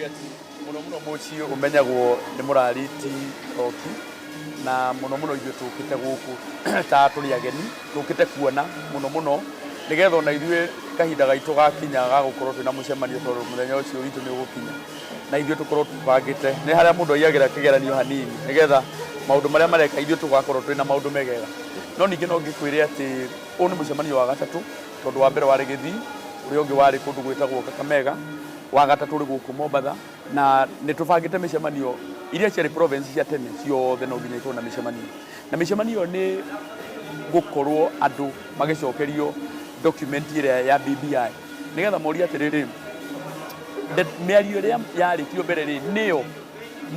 ati muno muci umenyagwo ni murariti oki na muno ithuĩ tũkĩte gũkũ ta tũrĩ ageni tũkĩte kuona muno nigetha ona ithuĩ kahinda gaitũ gakinya ga gũkorwo twĩna mũcemanio tondũ mũthenya ũcio witũ nĩ ũgũkinya na ithuĩ tũkorwo tũbangĩte nĩ harĩa mũndũ aigagĩra kĩgeranio hanini nigetha maũndũ marĩa mareka ithuĩ tũgakorwo twĩna maũndũ megega no ningĩ no ngĩkwĩre atĩ ũyũ nĩ mũcemanio wa gatatũ tondũ wa mbere warĩ Gĩthii ũrĩa ũngĩ warĩ kũndũ gwĩtagwo Kakamega wa gatatũ ũrĩ gũkũ Mombatha na nĩ tũbangĩte mĩcemanio iria ciarĩ province cia tene ciothe no nginya ikorwo na mĩcemanio nĩ gũkorwo andũ magĩcokerio document ĩrĩa ya BBI nigetha moria atĩrĩrĩ mĩario ĩrĩa yarĩtio mbere rĩ nĩyo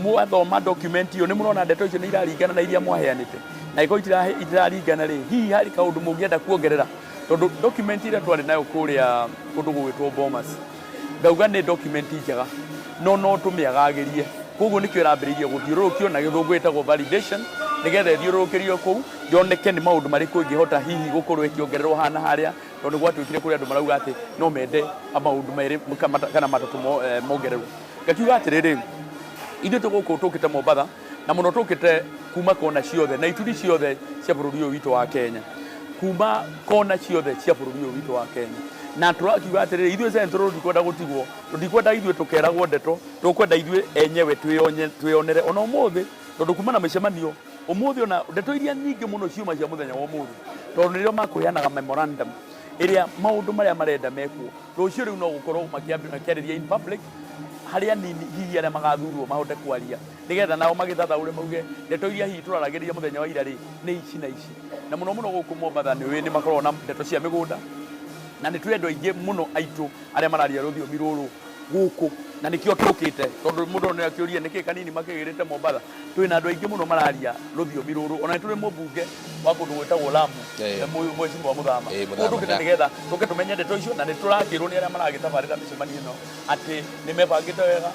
mwathoma document ĩyo nĩ mũrona ndeto icio nĩ iraringana na iria mwaheanĩte na iko itiraringana rĩ hihi harĩ kaũndũ mũngĩenda kuongerera tondũ document ĩrĩa twarĩ nayo kũrĩa kũndũ gwĩtwo Bomas ndauga nĩ document njega no tũmĩagagĩrie koguo nĩkĩo ĩrambĩrĩirie gũthiũrũrũkio na gĩthũngũ ĩtagwo validation nigetha ĩthiũrũrũkĩrio kũu yoneke nĩ maũndũ marĩkũ ĩngĩhota hihi gũkorwo ĩkĩongererwo hana harĩa tondũ gwatuĩkire kũrĩ andũ marauga atĩ no mende maũndũ merĩ kana matatũ mongererwo ngakiuga atĩrĩrĩ ithuĩ tũgũkũ tũkĩte Mombatha na mũno tũkĩte kuma kona ciothe na ituri ciothe cia bũrũri ũyũ witũ wa Kenya kuma kona ciothe cia bũrũri ũyũ witũ wa Kenya na tũrakiuga atĩrĩrĩ ithuĩ centro tũtikwenda gũtigwo tũtikwenda ithuĩ tũkeragwo ndeto tũkwenda ithuĩ enyewe twĩonere ona ũmũthĩ tondũ kuma na mĩcemanio ũmũthĩ ona ndeto iria nyingĩ mũno ciuma cia mũthenya wa ũmũthĩ tondũ nĩrĩo makũheanaga memorandum ĩrĩa maũndũ marĩa marenda mekwo rũciũ rĩu no gũkorwo makĩarĩria in public harĩa nini hihi arĩa magathurwo mahote kwaria nigetha nao magĩthathaũre mauge ndeto iria hihi tũraragĩrĩria mũthenya wa ira rĩ nĩ ici na ici na mũno gũkũ Mombatha nĩ makoragwo na ndeto cia mĩgũnda na nĩ twĩ andũ aingĩ mũno aitũ arĩa mararia rũthiomi rũrũ gũkũ na nĩkĩo tũkĩte tondũ mũndũ nĩ akĩũria nĩkĩ kanini makĩgĩrĩte Mombatha twĩna andũ aingĩ mũno mararia rũthiomi rũrũ ona nĩ tũrĩ mũmbunge wa kũndũ gwĩtagwo Lamu mwecimu wa Mũthama tũkĩte nĩgetha tũke tũmenye ndeto icio na nĩ tũrakĩrwo nĩ arĩa maragĩtabarĩra mĩcemanio ĩno atĩ nĩ mebangĩte wega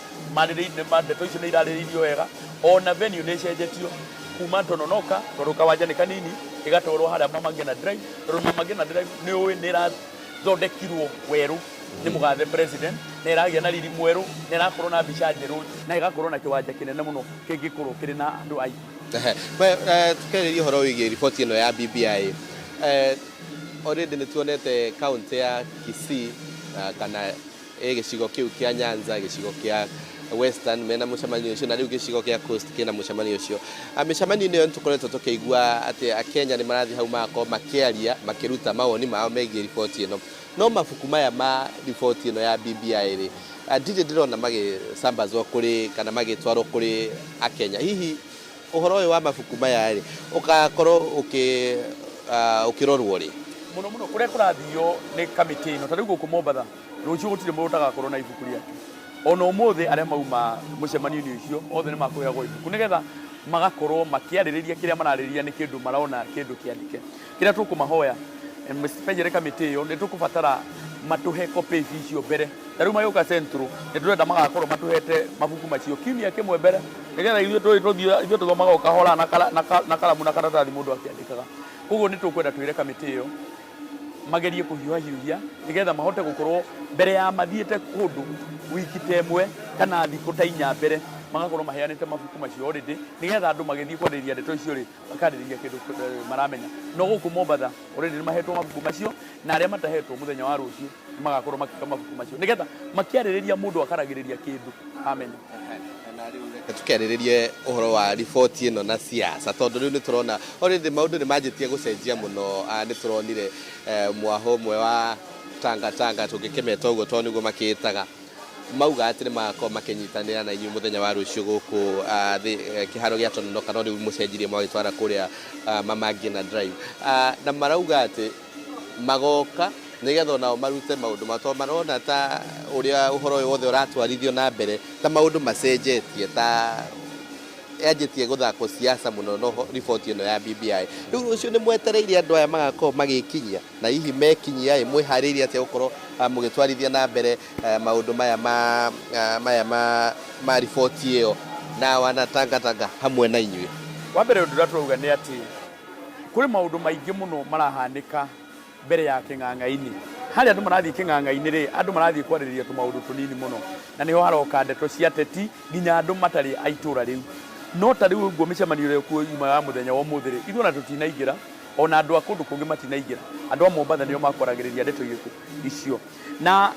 ndeto icio nĩ irarĩrĩirio wega ona venue nĩ ĩcenjetio kuma Tononoka tondũ kawanja nĩ kanini ĩgatwarwo harĩa Mama Ngina Drive tondũ Mama Ngina Drive nĩ ũĩ nĩ ĩrathondekirwo werũ nĩ mũgathe president na ĩragĩa na riri mwerũ na ĩrakorwo na mbica njerũ na ĩgakorwo na kĩwanja kĩnene mũno kĩngĩkorwo kĩrĩ na andũ aingĩ tukĩarĩria ũhoro wĩgiĩ riboti ĩno ya BBI already nĩ tuonete kaunti ya Kisii kana gĩcigo kĩu kĩa Nyanza gĩcigo kĩa Western mena mũcemanio ũcio na rĩu gĩcigo kĩa Coast kĩna mũcemanio ũcio mĩcemanio-inĩ ĩyo nĩtũkoretwo tũkĩigua atĩ akenya nĩ marathiĩ hau magakorwo makĩaria makĩruta mawoni mao megiĩ riboti ĩno no mabuku maya ma riboti ĩno ya BBI rĩ ndirĩ ndĩrona magĩsambazwo kũrĩ kana magĩtwarwo kũrĩ akenya hihi ũhoro ũyũ wa mabuku maya rĩ ũgakorwo ũkĩrorwo rĩ mũno kũrĩa kũrathio nĩ kamĩtĩ ĩno ta rĩu gũkũ Mombatha rũciũ gũtirĩ mũndũ ũtagakorwo na ibuku rĩake ona ũmũthĩ arĩa mauma mũcemanio-inĩ ũcio othe nĩ makũheagwo ibuku nĩgetha magakorwo makĩarĩrĩria kĩrĩa mararĩrĩria nĩ kĩndũ marona kĩndũ kĩandĩke kĩrĩa tũkũmahoya mpenjere kamĩtĩ ĩyo nĩ tũkũbatara matũhe copy icio mbere ta rĩu magĩũka centro nĩ tũrenda magakorwo matũhete mabuku macio kiumia kĩmwe mbere nĩgetha ithuĩ tũthomaga o kahora na karamu na karatathi mũndũ akĩandĩkaga koguo nĩ tũkwenda twĩre kamĩtĩ ĩyo magerie kũhiũha nĩgetha mahote gũkorwo mbere ya mathiĩte kũndũ wiki ta ĩmwe kana thikũ ta inya mbere magakorwo maheanĩte mabuku macio already nĩgetha andũ magĩthiĩ kwarĩrĩria ndeto icio rĩ makarĩrĩria kĩndũ maramenya no gũkũ Mombatha already nĩ mahetwo mabuku macio na arĩa matahetwo mũthenya wa rũciũ nĩ magakorwo makĩka mabuku macio nĩgetha makĩarĩrĩria mũndũ akaragĩrĩria kĩndũ amenya tukĩarĩrĩrie ũhoro wa riboti ĩno na siasa tondũ rĩu nĩ tũrona already maũndũ nĩ manjĩtie gũcenjia mũno nĩ tũronire mwaho ũmwe wa Tanga tũngĩkĩmeta ũguo tondũ nĩguo makĩĩtaga mauga atĩ nĩ magakorwo makĩnyitanĩra na inyuĩ mũthenya wa rũciũ gũkũ kĩharo gĩa Tononoka no rĩu mũcenjirie mwagĩtwara kũrĩa Mama Ngina Drive na marauga atĩ magoka nĩgetha onao marute maũndũ matoo marona ta ũrĩa ũhoro ũyũ wothe ũratwarithio na mbere ta maũndũ macenjetie ta yanjĩtie gũthakwo siasa mũno no riboti ĩno ya BBI rĩu rũciũ nĩ mwetereire andũ aya magakorwo magĩkinyia na hihi mekinyia mwĩharĩirie atĩa gũkorwo mũgĩtwarithia na mbere maũndũ maya ma riboti ĩyo na wanatanga hamwe na inyuĩ wa mbere ũndũ ũrĩa tũrauga nĩ atĩ kũrĩ maũndũ maingĩ mũno marahanĩka mbere ya kĩng'ang'a-inĩ haria andu marathii king'ang'a-ini ri andu marathii kwaririria tumaundu tunini muno na niho haroka ndeto cia teti nginya andu matari aitura riu no ta riu nguo micemanio ria kuo yumaga muthenya wa umuthi ri ithuona tutinaingira ona andu a kundu kungi matinaingira andu a Mombatha nio makwaragiriria ndeto icio na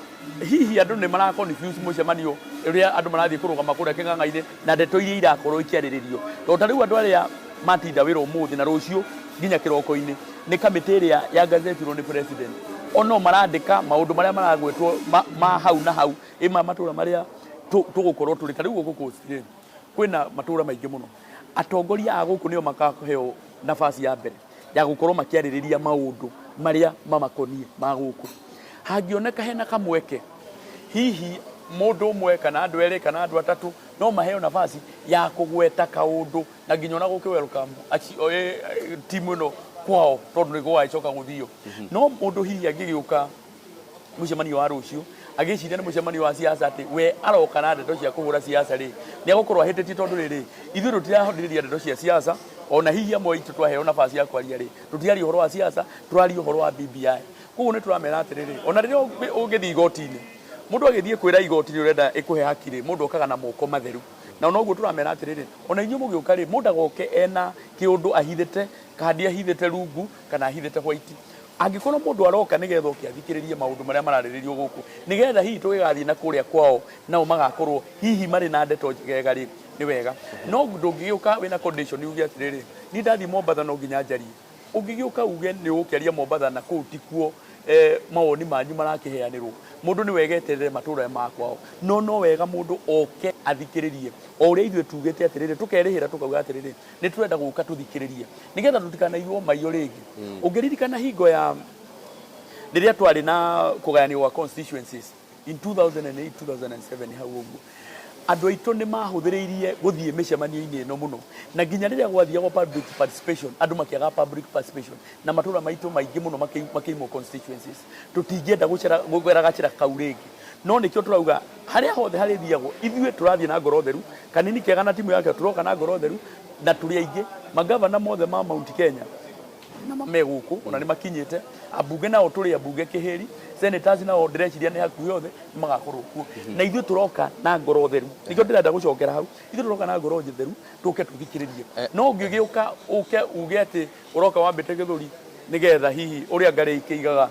hihi andu ni mara confuse mucemanio uria andu marathii kurugama kuria king'ang'a-ini na ndeto iria irakorwo ikiariririo to ta riu andu aria matinda wira umuthi na rucio nginya kiroko-ini ni kamiti iria ya gazetirwo ni president ono marandika maundu maria maragwetwo ma hau na hau ima matura maria tugukorwo turi ta riu guku Coast kwina matura maingi muno atongoria a guku nio makaheo nafasi ya mbere ya gukorwo makiaririria maundu maria mamakonie ma guku hangioneka hena kamweke hihi mundu umwe kana andu eri kana andu atatu no maheo nafasi ya kugweta kaundu na nginya ona guki welcome timu no kwao tondu ni gwa icoka guthio no mundu hihi angigiuka mucemanio wa rucio agiciria ni mucemanio wa siasa ati we aroka na ndeto cia kuhura siasa ri ni agukorwo ahiteti tondu riri ithu rutirahodiriria ndeto cia siasa ona hihi amwe itu twaheo nafasi ya kwaria ri tutiari uhoro wa siasa turari uhoro wa BBI kugu ni turamera atiriri ona riri ungithi igoti-ini mundu agithie kwira igoti-ini urenda ikuhe haki ri mundu okaga na moko matheru na ona uguo turamera atiriri ona inyu mugiuka ri mundu agoke ena kiundu ahithite kandi ahithite rungu kana ahithite white angikorwo mundu aroka nigetha ukiathikiririe maundu maria marariririo guku nigetha hihi tugigathie na kuria kwao nao magakorwo hihi mari na ndeto njegega ri ni wega no ndungiuka wina condition uge atiriri ni ndathi Mombatha no nginya njarie ungiuka uge ni ukiaria Mombatha na kuu tikuo mawoni manyu marakiheanirwo mundu ni wegeterere matura makwao no wega mundu oke athikiririe o uria ithuĩ tugite atiriri tukerihira tukauga atiriri ni turenda guka tuthikiririe nigetha tutikanaigwo maiyo ringi ungiririkana hingo ya riria twari na kugayanio wa constituencies in 2008 2007 hau uguo andu aitu ni mahuthiriirie guthie micemanio-ini ino muno na nginya riria gwathiagwo public participation andu makiaga public participation na matura maitu maingi muno makiimo constituencies tutingienda gucera gacira kau ringi no nikio turauga haria hothe hari thiagwo ithuĩ turathie na ngoro theru kanini kega na timu yake turoka na ngoro theru na turi aingi magavana mothe ma Mount Kenya na mameguku ona ni makinyite abunge nao turi abunge kihiri senators nao ndĩreciria nĩ hakuhĩ othe nĩ magakorwo kuo na ithuĩ turoka na ngoro theru nikio ndĩrenda gucokera hau ithuĩ turoka na ngoro theru tuke tuthikiririe no ũngĩgĩũka uge ati uroka wambĩte gĩthũri nigetha hihi ũrĩa ngari ikĩigaga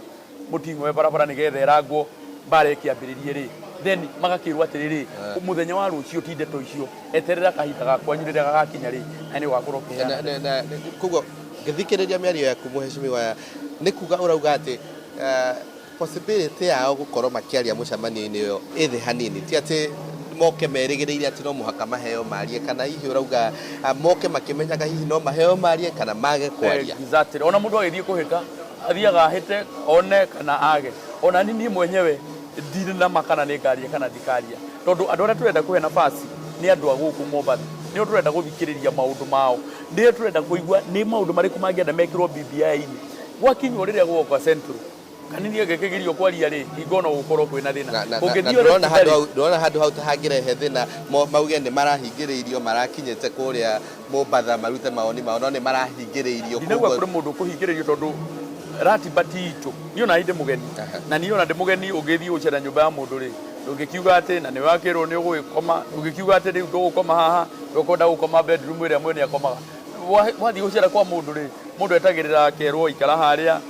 mũting'o barabara nigetha ĩrangwo mbara ĩkĩambĩrĩrie rĩ then magakĩrwo atiriri muthenya wa rucio ti ndeto icio eterera kahinda gakwanyu rĩrĩa gagakinya rĩ na nĩ ũgakorwo ũkĩheana koguo ngĩthikĩrĩria mĩario yaku mũheshimiwa nĩ kuga ũrauga atĩ possibility yao gukorwo makiaria mucemanio-ini uyo ithi hanini ti ati moke merigiriire ati no muhaka maheo marie kana hihi urauga moke makimenyaga hihi no maheo marie kana mage kwaria exactly ona mundu agithie kuhita athiaga ahite one kana age ona nini mwenyewe ndiri na makana ni ngaria kana ndikaria tondu andu aria turenda kuhe nafasi ni andu a guku Mombatha ni turenda guthikiriria maundu mao ni turenda kuigua ni maundu mariku mangienda mekirwo BBI-ini gwakinywo riria gwoka Central kanini gekegirio kwaria ri ingono gukorwo kwina thina ungithio ndona handu hau tahangirehe thina mauge ni marahingiriirio marakinyite kuria Mombatha marute maoni mao no ni marahingiriirio kuko kuri mundu kuhingiriirio tondu ratiba titu niyo na inde mugeni na niyo na ndimugeni ungithio ucera nyumba ya mundu ri ungikiuga ati na ni wakirwo ni ugikoma ungikiuga ati riu ndugukoma haha ndukonda gukoma bedroom iria mwene akomaga wathi ucera kwa mundu ri mundu etagirira kerwo ikara haria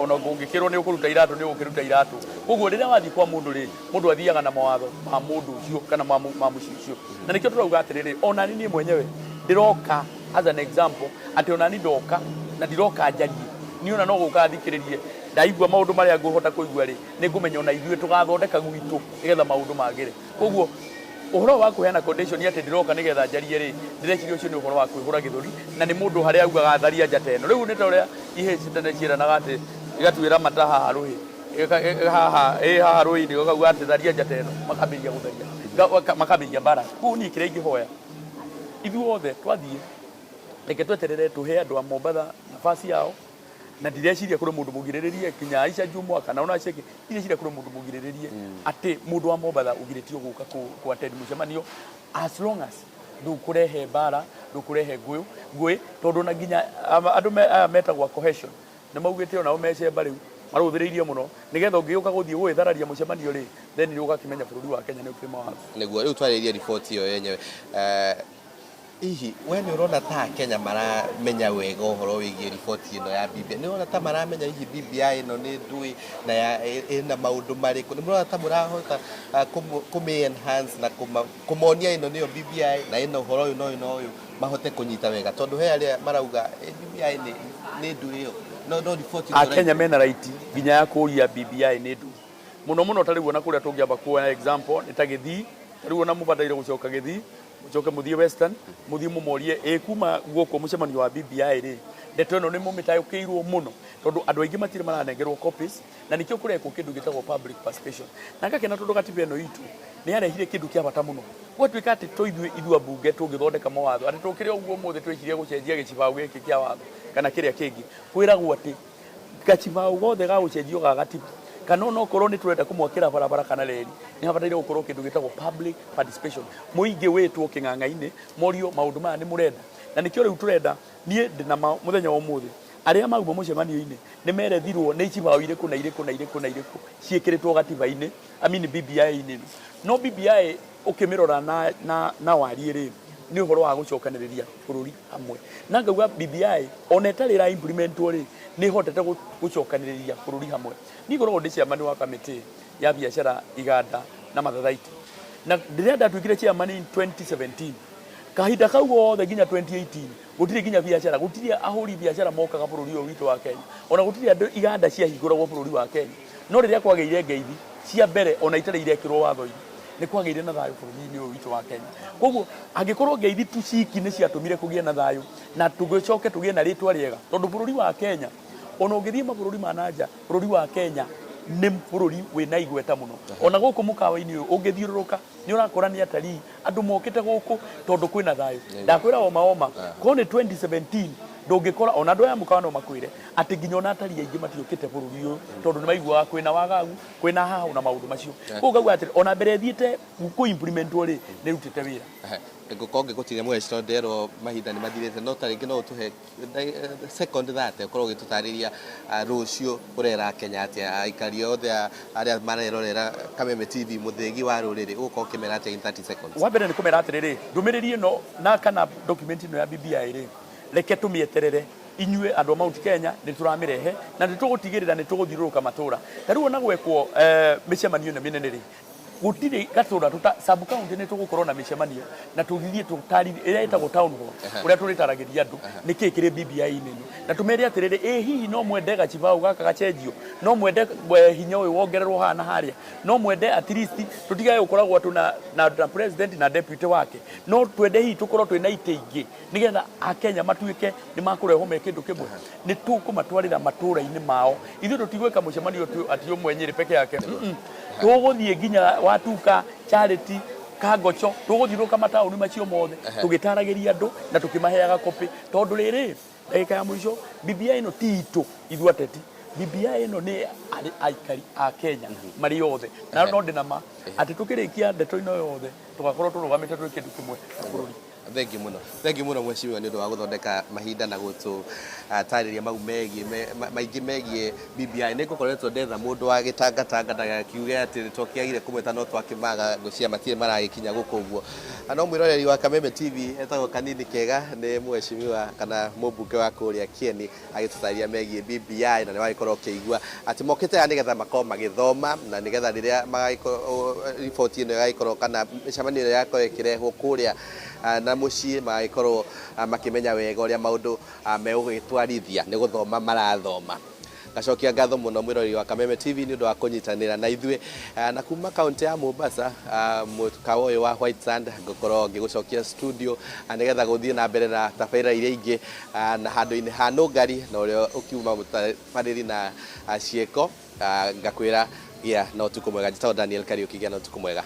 ona ngungikirwo ni ukuruta iratu ni ukiruta iratu koguo riria wathi kwa mundu ri mundu athiaga na mawatho ma mundu ucio kana ma mucicio na nikio turauga atiriri ona nini mwenyewe ndiroka as an example ati ona ni ndoka na ndiroka njarie ni ona no guka thikiririe ndaigua maundu maria nguhota kuigua ri ni ngumenya ona ithuĩ tugathondeka gwitu nigetha maundu magire koguo uhoro wa kuheana condition ati ndiroka nigetha njarie ri ndireciria ucio ni uhoro wa kwihura githuri na ni mundu haria augaga tharia njata ĩno riu ni ta uria ihecitane ciiranaga ati igatuira mataha haruhi haha rũĩ-inĩ ũkauga atĩ tharia njata ĩno makambĩrĩria gũtharia makambĩrĩria mbara kũu niĩ kĩrĩa ingĩhoya ithuothe twathiĩ reke tweterere tuhe andũ a Mombatha nafasi yao na ndireciria kũrĩ mũndũ mũgirĩrĩrie kinya Aisha Jumwa kana ona Cheke ndireciria kũrĩ mũndũ mũgirĩrĩrie atĩ mũndũ wa Mombatha ũgirĩtio gũka ku attend mũcemanio as long as ndũkũrehe mbara ndũkũrehe ngũĩ tondũ na nginya andũ metagwa cohesion nĩ maugĩte ona ũmecemba rĩu marũthĩrĩirie mũno nigetha ũngĩũka gũthiĩ gwĩthararia mũcemanio rĩ then nĩ ũgakĩmenya bũrũri wa Kenya nĩ ũkĩrĩ mawatho. Nĩguo rĩu twarĩrĩrie riboti ĩyo yenyewe. Hihi we nĩ ũrona ta Kenya maramenya wega ũhoro wĩgiĩ riboti ĩno ya BBI? Nĩ ũrona ta maramenya hihi BBI ĩno nĩ ndũĩ na ĩna maũndũ marĩkũ? Nĩ mũrona ta mũrahota kũmĩ-enhance na kũmonia ĩno nĩyo BBI na ĩno ũhoro ũyũ na ũyũ na ũyũ mahote kũnyita wega, tondũ he arĩa marauga BBI nĩ ndũĩ ĩyo no riboti Kenya mena right nginya ya kũria BBI nĩ ndũĩ mũno mũno. Ta rĩu ona kũrĩa tũngĩamba kuoya example nĩ ta Gĩthii, ta rĩu ona mũbataire gũcoka Gĩthii, mũcoke mũthiĩ Western, mũthiĩ mũmorie kuma guoko mũcemanio wa BBI rĩ ndeto ĩno nĩ mũmĩtayũkĩirwo mũno, tondũ andũ aingĩ matirĩ maranengerwo copies na nĩkĩo kũrekwo kĩndũ gĩtagwo public participation. Na ngakena tondũ katiba ĩno itũ nĩ yarehire kĩndũ kĩa bata mũno, gwatuĩka atĩ ithuĩ ambunge tũngĩthondeka mawatho atĩ tũkĩrĩ ũguo ũmũthĩ twĩcirie gũcenjia gĩcibao gĩkĩ kĩa watho kana kĩrĩa kĩngĩ, kwĩragwo atĩ gacibao gothe ga gũcenjio ga gatiba kana onokorwo nĩ tũrenda kũmwakĩra barabara kana reri nĩ habataire gũkorwo kĩndũ gĩtagwo public participation. Mũingĩ wĩtwo kĩng'ang'a-inĩ morio maũndũ maya nĩ mũrenda, na nĩkĩo rĩu tũrenda niĩ ndĩ na mũthenya wa ũmũthĩ arĩa mauma mũcemanio-inĩ nĩ merethirwo nĩ icibao irĩkũ na irĩkũ na irĩkũ na irĩkũ ciĩkĩrĩtwo gatiba-inĩ BBI-inĩ. No BBI ũkĩmĩrora na wariĩ rĩ nĩ ũhoro wa gũcokanĩrĩria bũrũri hamwe, na ngauga BBI ona ĩtarĩ ra implementwo rĩ nĩ hotete gũcokanĩrĩria bũrũri hamwe. Niĩ ngoragwo ndĩ chairman wa kamĩtĩ ya biacara, iganda na matharaiti, na rĩrĩa ndatuĩkire chairman 2017 kahinda kau gothe nginya 2018 gũtirĩ nginya biacara, gũtirĩ ahũri biacara mokaga bũrũri ũyũ witũ wa Kenya, ona gũtirĩ andũ iganda ciahingũragwo bũrũri wa Kenya. No rĩrĩa kwagĩire ngeithi cia mbere ona itarĩ irekĩrwo watho-inĩ nĩ kwagĩire na thayũ bũrũri-inĩ ũyũ witũ wa Kenya. Koguo angĩkorwo ngeithi tu ciki nĩ ciatũmire kũgĩe na thayũ na tũgĩcoke tũgĩe na rĩtwa rĩega, tondũ bũrũri wa Kenya ona ũngĩthiĩ mabũrũri ma nanja, bũrũri wa Kenya nĩ bũrũri wĩna igweta mũno. Ona gũkũ mũkawa-inĩ ũyũ ũngĩthiũrũrũka nĩ ũrakora nĩ atarii andũ mokĩte gũkũ tondũ kwĩna thayũ. Ndakwĩra oma korwo nĩ 2017 ndũngĩkora ona andũ aya mũkawa no makwĩre atĩ nginya ona atarii aingĩ matiũkĩte bũrũri ũyũ tondũ nĩ maiguaga kwĩna wagagu, kwĩna hahu na maũndũ macio. Koguo ngauga atĩ ona mbere thiĩte kũ-implementwo rĩ nĩ rutĩte wĩra. Ngũkorwo ngĩgũtiria mweci nderwo mahinda nĩ mathirĩte, no tarĩngĩ no ũtũhe second thate ũkorwo ũgĩtũtarĩria rũciũ ũrera Kenya atĩa, aikari othe arĩa marerorera Kameme TV mũthĩgi wa rũrĩrĩ ũgũkorwo ũkĩmera atĩa in 30 seconds? Wa mbere nĩ kũmera atĩrĩrĩ, ndũmĩrĩri ĩno na kana document ĩno ya BBI rĩ reke tũmĩeterere inyuĩ andũ a Mount Kenya nĩ tũramĩrehe na nĩ tũgũtigĩrĩra nĩ tũgũthiũrũrũka matũra. Ta rĩu ona gwekwo mĩcemanio ĩno mĩnene rĩ gũtirĩ gatũra sub county nĩ tũgũkorwo na mĩcemanio na tũgithie tũtarĩrie ĩrĩa ĩtagwo town hall ũrĩa tũrĩtaragĩria andũ nĩkĩĩ kĩrĩ BBI-inĩ ĩno, na tũmere atĩrĩrĩ hihi no mwende gacibao gaka gacenjio, no mwende hinya ũyũ wongererwo haha na harĩa, no mwende at least tũtigae gũkoragwo atũ na president na deputy wake, no twende hihi tũkorwo twĩna itĩ ingĩ nĩgetha Akenya matuĩke nĩ makũrehwo me kĩndũ kĩmwe, nĩ tũkũmatwarĩra matũra-inĩ mao. Ithuĩ tũtigwĩka mũcemanio atĩ ũmwe Nyĩrĩ peke yake, tũgũthiĩ nginya Watuka, Charity, Kagocho, tũgũthiũrũrũka mataũni macio mothe tũgĩtaragĩria andũ na tũkĩmaheaga kopĩ, tondũ rĩrĩ ndagĩka ya mũico BBI ĩno ti itũ ithuĩ ateti, BBI ĩno nĩ aikari a Kenya marĩ othe, na no ndĩ nama atĩ tũkĩrĩkia ndeto ĩno yothe tũgakorwo tũrũgamĩte twĩ kĩndũ kĩmwe bũrũri. Thengi mũno mheshimiwa nĩ ũndũ wa gũthondeka mahinda na gũtũtarĩria mau maingĩ megiĩ BBI. Nĩ ngũkoretwo ndetha mũndũ wa gĩtangatanga ndakiuge atĩ tũkĩagire kũmwĩta no twakĩmaga ngũcia matirĩ maragĩkinya gũkũ ũguo. No mwĩroreri wa Kameme TV etagwo Kanini Kega nĩ mheshimiwa kana mũmbunge wa kũrĩa Kieni agĩtũtarĩria megiĩ BBI na nĩ wagĩkorwo ũkĩigua atĩ mokĩte ya nĩgetha makorwo magĩthoma na nĩgetha rĩrĩa magagĩkorwo riboti ĩno ĩgagĩkorwo kana mĩcemanio ĩno yakorwo ĩkĩrehwo kũrĩa na muciĩ magĩkorwo makĩmenya wega ũrĩa maũndũ megũgĩtwarithia nĩ gũthoma marathoma. Gacokia ngatho mũno mwĩroreri wa Kameme TV nĩ ũndũ wa kũnyitanĩra na ithuĩ na kuma kaunti ya Mombasa mũkawa ũyũ wa White Sand ngũkorwo ngĩgũcokia studio nĩgetha gũthiĩ na mbere na tabarĩra iria ingĩ na handũ-inĩ ha Nũngari na ũrĩa ũkiuma mũtabarĩri na ciĩko ngakwĩra gĩa na ũtukũ mwega. Njĩtagwo Daniel Kariuki, gĩa na ũtukũ mwega.